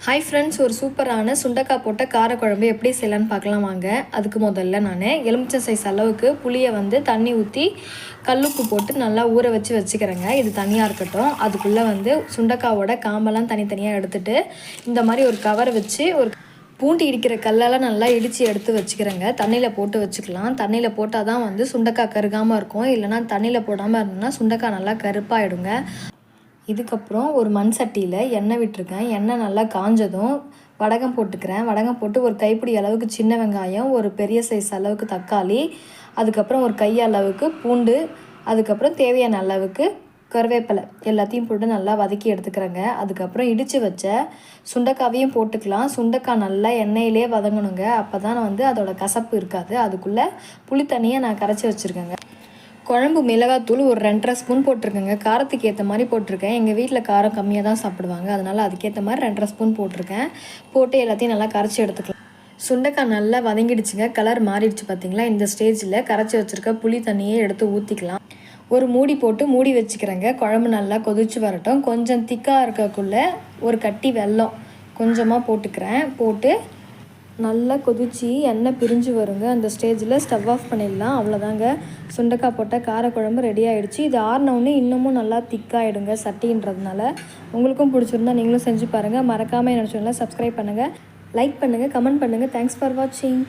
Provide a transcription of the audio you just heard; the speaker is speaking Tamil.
ஹாய் ஃப்ரெண்ட்ஸ், ஒரு சூப்பரான சுண்டக்காய் போட்ட காரக்குழம்பு எப்படி செய்யலான்னு பார்க்கலாம் வாங்க. அதுக்கு முதல்ல நான் எலுமிச்சை சைஸ் அளவுக்கு புளியை தண்ணி ஊற்றி கல்லுப்பு போட்டு நல்லா ஊற வச்சுக்கிறேங்க. இது தனியாக இருக்கட்டும். அதுக்குள்ளே சுண்டக்காவோட காம்பெல்லாம் தனித்தனியாக எடுத்துகிட்டு இந்த மாதிரி ஒரு கவரை வச்சு ஒரு பூண்டி இடிக்கிற கல்லெல்லாம் நல்லா இடித்து எடுத்து வச்சுக்கிறேங்க. தண்ணியில் போட்டு வச்சுக்கலாம். தண்ணியில் போட்டால் தான் சுண்டக்காய் கருகாமல் இருக்கும். இல்லைனா தண்ணியில் போடாமல் இருந்ததுன்னா சுண்டக்காய் நல்லா கருப்பாயிடுங்க. இதுக்கப்புறம் ஒரு மண் சட்டியில் எண்ணெய் விட்டுருக்கேன். எண்ணெய் நல்லா காஞ்சதும் வடகம் போட்டுக்கிறேன். வடகம் போட்டு ஒரு கைப்பிடி அளவுக்கு சின்ன வெங்காயம், ஒரு பெரிய சைஸ் அளவுக்கு தக்காளி, அதுக்கப்புறம் ஒரு கை அளவுக்கு பூண்டு, அதுக்கப்புறம் தேவையான அளவுக்கு கருவேப்பிலை எல்லாத்தையும் போட்டு நல்லா வதக்கி எடுத்துக்கிறேங்க. அதுக்கப்புறம் இடித்து வச்ச சுண்டைக்காவையும் போட்டுக்கலாம். சுண்டைக்காய் நல்லா எண்ணெயிலே வதங்கணுங்க. அப்போ தான் அதோட கசப்பு இருக்காது. அதுக்குள்ளே புளி தண்ணியை நான் கரைச்சி வச்சுருக்கேங்க. குழம்பு மிளகாத்தூள் ஒரு 2.5 ஸ்பூன் போட்டிருக்கேங்க. காரத்துக்கு ஏற்ற மாதிரி போட்டிருக்கேன். எங்கள் வீட்டில் காரம் கம்மியாக தான் சாப்பிடுவாங்க. அதனால் அதுக்கேற்ற மாதிரி 2.5 ஸ்பூன் போட்டிருக்கேன். போட்டு எல்லாத்தையும் நல்லா கரைச்சி எடுத்துக்கலாம். சுண்டைக்காய் நல்லா வதங்கிடுச்சுங்க. கலர் மாறிடுச்சு பார்த்தீங்களா? இந்த ஸ்டேஜில் கரைச்சி வச்சுருக்க புளி தண்ணியை எடுத்து ஊற்றிக்கலாம். ஒரு மூடி போட்டு மூடி வச்சுக்கிறேங்க. குழம்பு நல்லா கொதிச்சு வரட்டும். கொஞ்சம் திக்காக இருக்கக்குள்ளே ஒரு கட்டி வெல்லம் கொஞ்சமாக போட்டுக்கிறேன். போட்டு நல்லா கொதிச்சு எண்ணெய் பிரிஞ்சு வருங்க. அந்த ஸ்டேஜில் ஸ்டவ் ஆஃப் பண்ணிடலாம். அவ்வளோதாங்க, சுண்டைக்காய் போட்ட காரக்குழம்பு ரெடி ஆகிடுச்சு. இது ஆறினவுடனே இன்னமும் நல்லா திக்காகிடுங்க சட்டின்றதுனால. உங்களுக்கும் பிடிச்சிருந்தா நீங்களும் செஞ்சு பாருங்கள். மறக்காமல் என்னோட சேனலை சப்ஸ்கிரைப் பண்ணுங்கள், லைக் பண்ணுங்கள், கமெண்ட் பண்ணுங்கள். தேங்க்ஸ் ஃபார் வாட்சிங்.